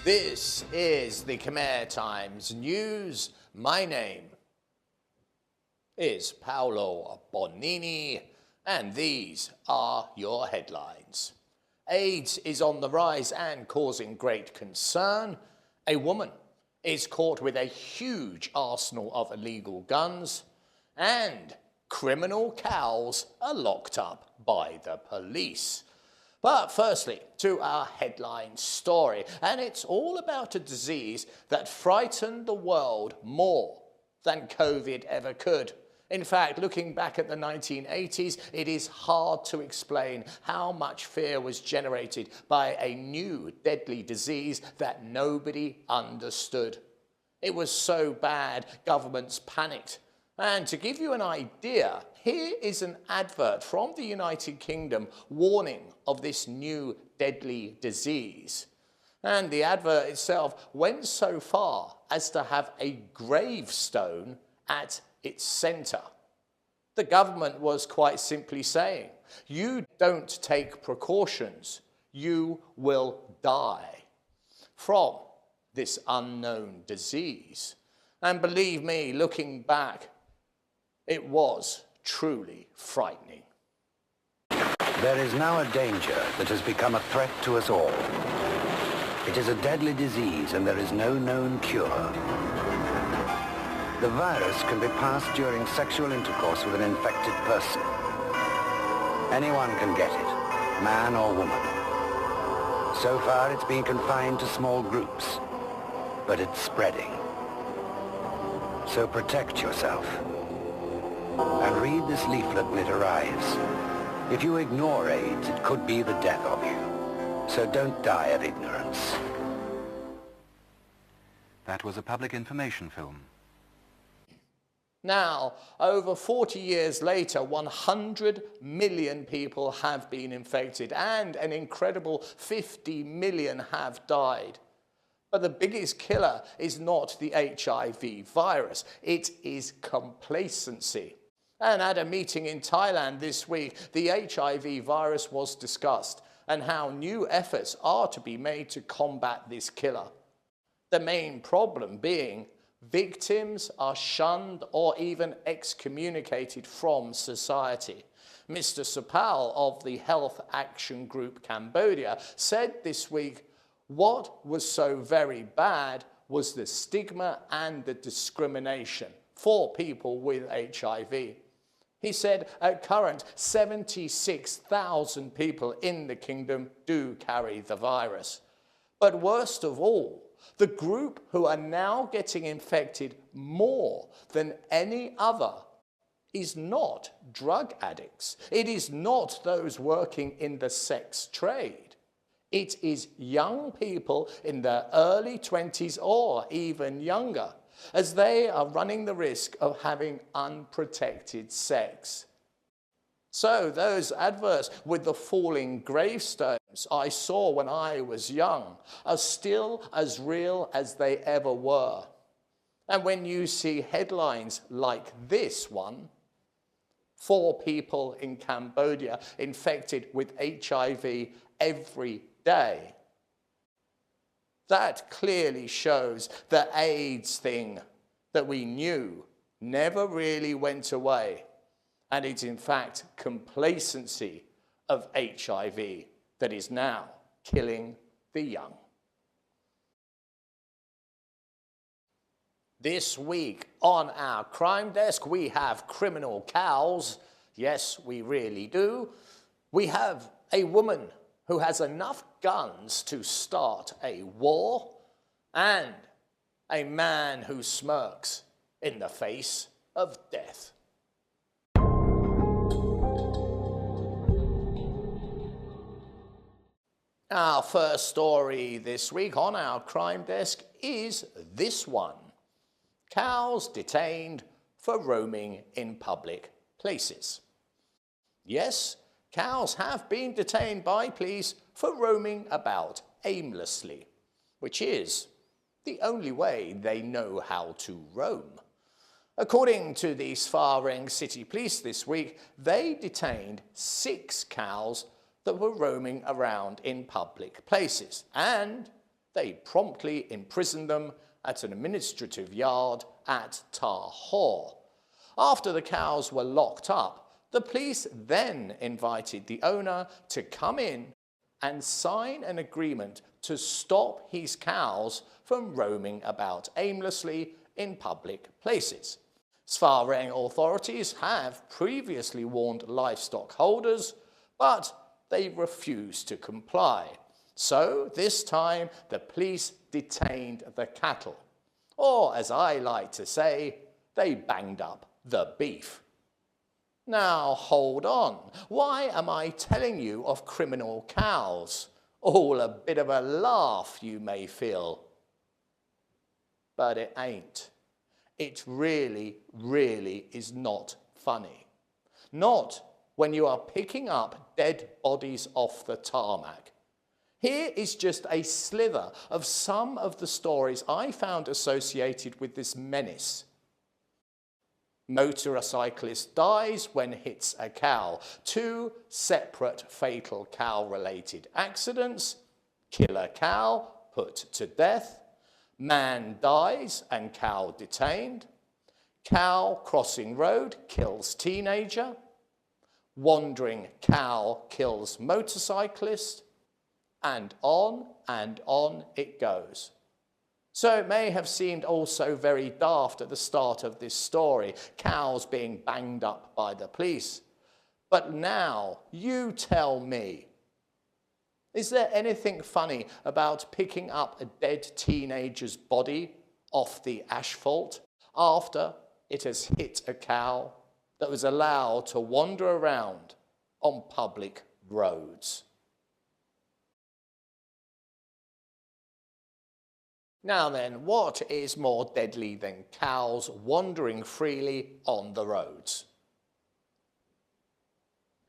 This is the Khmer Times News. My name is Paolo Bonini, and these are your headlines. AIDS is on the rise and causing great concern. A woman is caught with a huge arsenal of illegal guns, and criminal cows are locked up by the police. But firstly, to our headline story, and it's all about a disease that frightened the world more than COVID ever could. In fact, looking back at the 1980s, it is hard to explain how much fear was generated by a new deadly disease that nobody understood. It was so bad, governments panicked. And to give you an idea, here is an advert from the United Kingdom warning of this new deadly disease. And the advert itself went so far as to have a gravestone at its centre. The government was quite simply saying, you don't take precautions, you will die from this unknown disease. And believe me, looking back, it was truly frightening. There is now a danger that has become a threat to us all. It is a deadly disease and there is no known cure. The virus can be passed during sexual intercourse with an infected person. Anyone can get it, man or woman. So far it's been confined to small groups, but it's spreading. So protect yourself. And read this leaflet when it arrives. If you ignore AIDS, it could be the death of you. So don't die of ignorance. That was a public information film. Now, over 40 years later, 100 million people have been infected and an incredible 50 million have died. But the biggest killer is not the HIV virus, it is complacency. And at a meeting in Thailand this week, the HIV virus was discussed and how new efforts are to be made to combat this killer. The main problem being victims are shunned or even excommunicated from society. Mr. Supal of the Health Action Group Cambodia said this week, what was so very bad was the stigma and the discrimination for people with HIV. He said at current 76,000 people in the kingdom do carry the virus. But worst of all, the group who are now getting infected more than any other is not drug addicts. It is not those working in the sex trade. It is young people in their early 20s or even younger, as they are running the risk of having unprotected sex. So those adverts with the falling gravestones I saw when I was young are still as real as they ever were. And when you see headlines like this one, 4 people in Cambodia infected with HIV every day, that clearly shows the AIDS thing that we knew never really went away. And it's in fact complacency of HIV that is now killing the young. This week on our crime desk, we have criminal cows. Yes, we really do. We have a woman who has enough guns to start a war, and a man who smirks in the face of death. Our first story this week on our crime desk is this one. Cows detained for roaming in public places. Yes, cows have been detained by police for roaming about aimlessly, which is the only way they know how to roam. According to the Sfareng City Police this week, they detained 6 cows that were roaming around in public places, and They promptly imprisoned them at an administrative yard at Tar Hor. After the cows were locked up, the police then invited the owner to come in and sign an agreement to stop his cows from roaming about aimlessly in public places. Sfa authorities have previously warned livestock holders, but they refused to comply. So this time the police detained the cattle, or as I like to say, they banged up the beef. Now hold on, why am I telling you of criminal cows? All a bit of a laugh, you may feel. But it ain't. It really, really is not funny. Not when you are picking up dead bodies off the tarmac. Here is just a slither of some of the stories I found associated with this menace. Motorcyclist dies when hits a cow. 2 separate fatal cow-related accidents. Killer cow put to death. Man dies and cow detained. Cow crossing road kills teenager. Wandering cow kills motorcyclist. And on it goes. So it may have seemed also very daft at the start of this story, cows being banged up by the police. But now, you tell me, is there anything funny about picking up a dead teenager's body off the asphalt after it has hit a cow that was allowed to wander around on public roads? Now then, what is more deadly than cows wandering freely on the roads?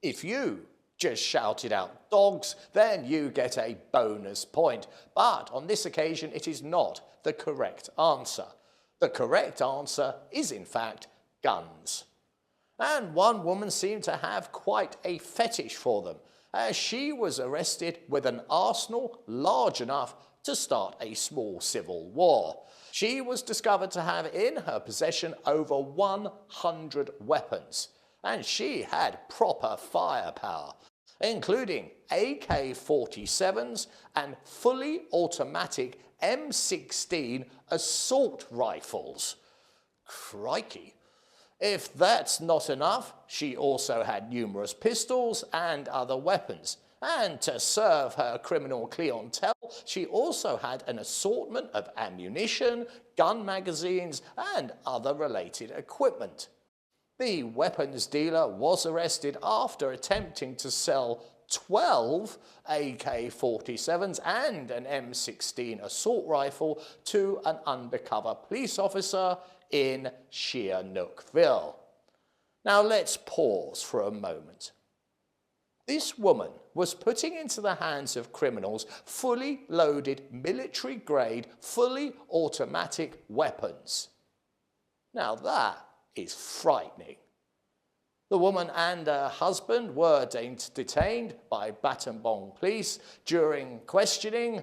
If you just shouted out dogs, then you get a bonus point. But on this occasion, it is not the correct answer. The correct answer is, in fact, guns. And one woman seemed to have quite a fetish for them, as she was arrested with an arsenal large enough to start a small civil war. She was discovered to have in her possession over 100 weapons, and she had proper firepower, including AK-47s and fully automatic M16 assault rifles. Crikey! If that's not enough, she also had numerous pistols and other weapons. And to serve her criminal clientele, she also had an assortment of ammunition, gun magazines, and other related equipment. The weapons dealer was arrested after attempting to sell 12 AK-47s and an M16 assault rifle to an undercover police officer in Sihanoukville. Now let's pause for a moment. This woman was putting into the hands of criminals fully loaded military-grade, fully automatic weapons. Now that is frightening. The woman and her husband were detained by Battambang police. During questioning,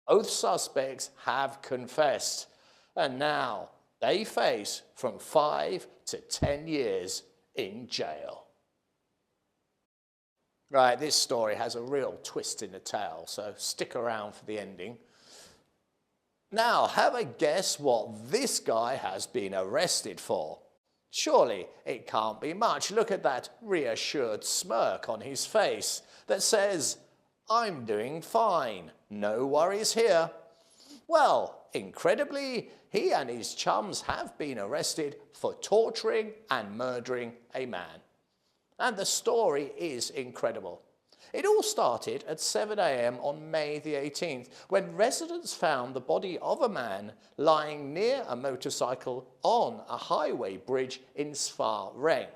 both suspects have confessed, and now they face from 5 to 10 years in jail. Right, this story has a real twist in the tale, so stick around for the ending. Now, have a guess what this guy has been arrested for. Surely it can't be much. Look at that reassured smirk on his face that says, "I'm doing fine, no worries here." Well, incredibly, he and his chums have been arrested for torturing and murdering a man. And the story is incredible. It all started at 7 a.m. on May the 18th, when residents found the body of a man lying near a motorcycle on a highway bridge in Sfa.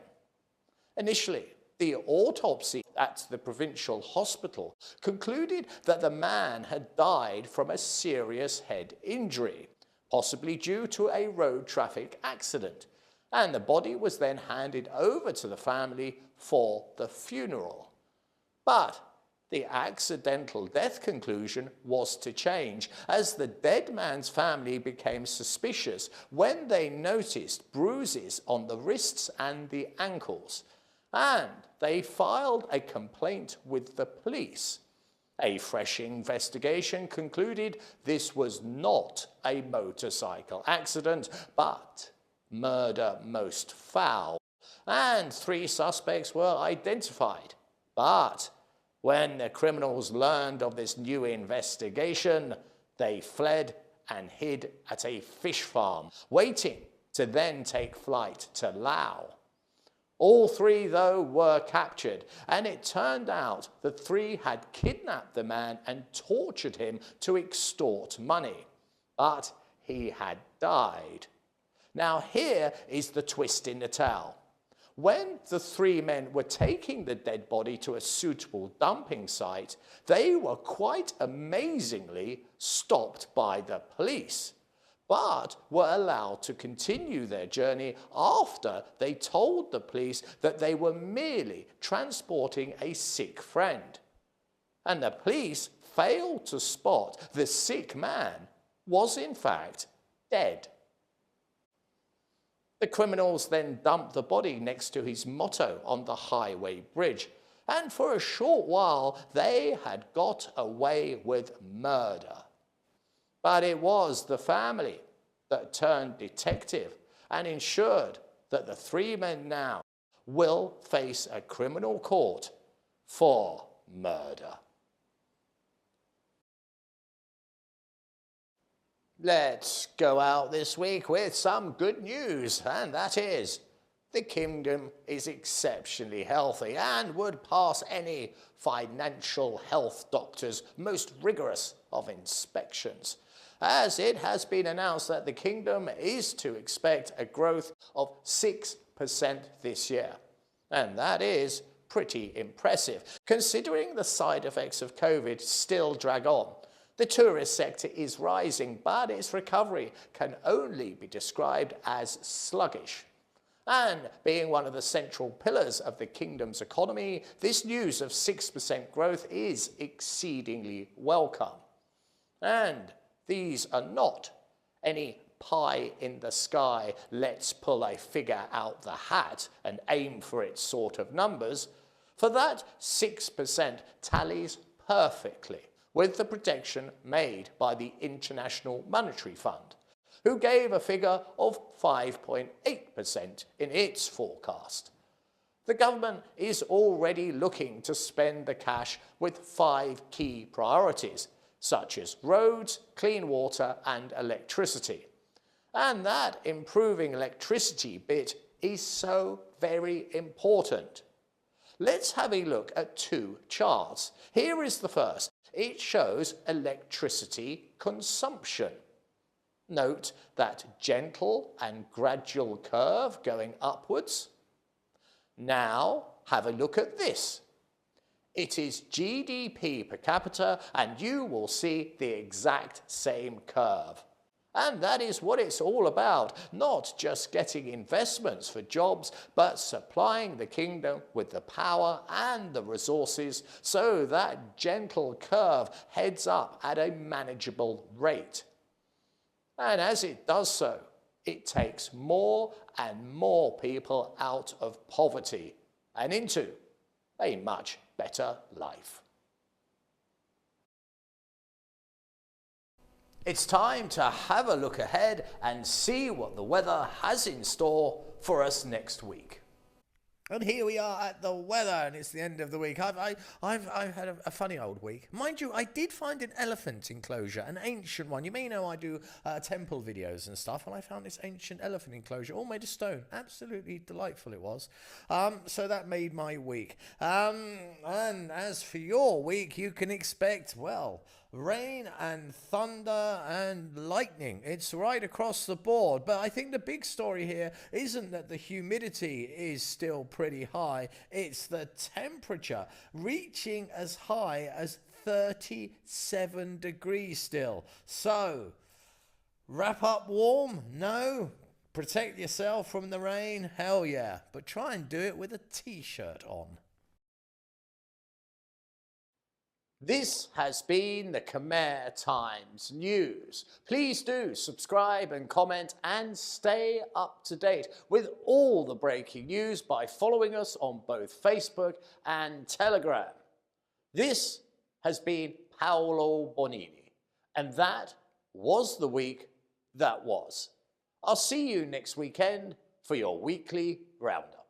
Initially, the autopsy at the provincial hospital concluded that the man had died from a serious head injury, possibly due to a road traffic accident, and the body was then handed over to the family for the funeral. But The accidental death conclusion was to change as the dead man's family became suspicious when they noticed bruises on the wrists and the ankles, and they filed a complaint with the police. A fresh investigation concluded this was not a motorcycle accident, but murder most foul, and 3 suspects were identified. But when the criminals learned of this new investigation, they fled and hid at a fish farm, waiting to then take flight to Laos. All 3, though, were captured, and it turned out the 3 had kidnapped the man and tortured him to extort money. But he had died. Now here is the twist in the tale. When the 3 men were taking the dead body to a suitable dumping site, they were quite amazingly stopped by the police, but were allowed to continue their journey after they told the police that they were merely transporting a sick friend. And the police failed to spot the sick man was in fact dead. The criminals then dumped the body next to his motto on the highway bridge, and for a short while they had got away with murder. But it was the family that turned detective and ensured that the 3 men now will face a criminal court for murder. Let's go out this week with some good news, and that is the kingdom is exceptionally healthy and would pass any financial health doctor's most rigorous of inspections, as it has been announced that the kingdom is to expect a growth of 6% this year. And that is pretty impressive, considering the side effects of COVID still drag on. The tourist sector is rising, but its recovery can only be described as sluggish. And being one of the central pillars of the kingdom's economy, this news of 6% growth is exceedingly welcome. And these are not any pie in the sky, let's pull a figure out the hat and aim for it sort of numbers, for that 6% tallies perfectly with the projection made by the International Monetary Fund, who gave a figure of 5.8% in its forecast. The government is already looking to spend the cash with 5 key priorities, such as roads, clean water and electricity. And that improving electricity bit is so very important. Let's have a look at 2 charts. Here is the first. It shows electricity consumption. Note that gentle and gradual curve going upwards. Now have a look at this. It is GDP per capita, and you will see the exact same curve. And that is what it's all about, not just getting investments for jobs, but supplying the kingdom with the power and the resources so that gentle curve heads up at a manageable rate. And as it does so, it takes more and more people out of poverty and into a much better life. It's time to have a look ahead and see what the weather has in store for us next week. And here we are at the weather, and it's the end of the week. I've had a funny old week. Mind you, I did find an elephant enclosure, an ancient one. You may know I do temple videos and stuff, and I found this ancient elephant enclosure, all made of stone. Absolutely delightful it was. So that made my week. And as for your week, you can expect, well, rain and thunder and lightning. It's right across the board. But I think the big story here isn't that the humidity is still pretty high. It's the temperature reaching as high as 37 degrees still. So, wrap up warm? No? Protect yourself from the rain? Hell yeah. But try and do it with a t-shirt on. This has been the Khmer Times News. Please do subscribe and comment and stay up to date with all the breaking news by following us on both Facebook and Telegram. This has been Paolo Bonini, and that was the week that was. I'll see you next weekend for your weekly roundup.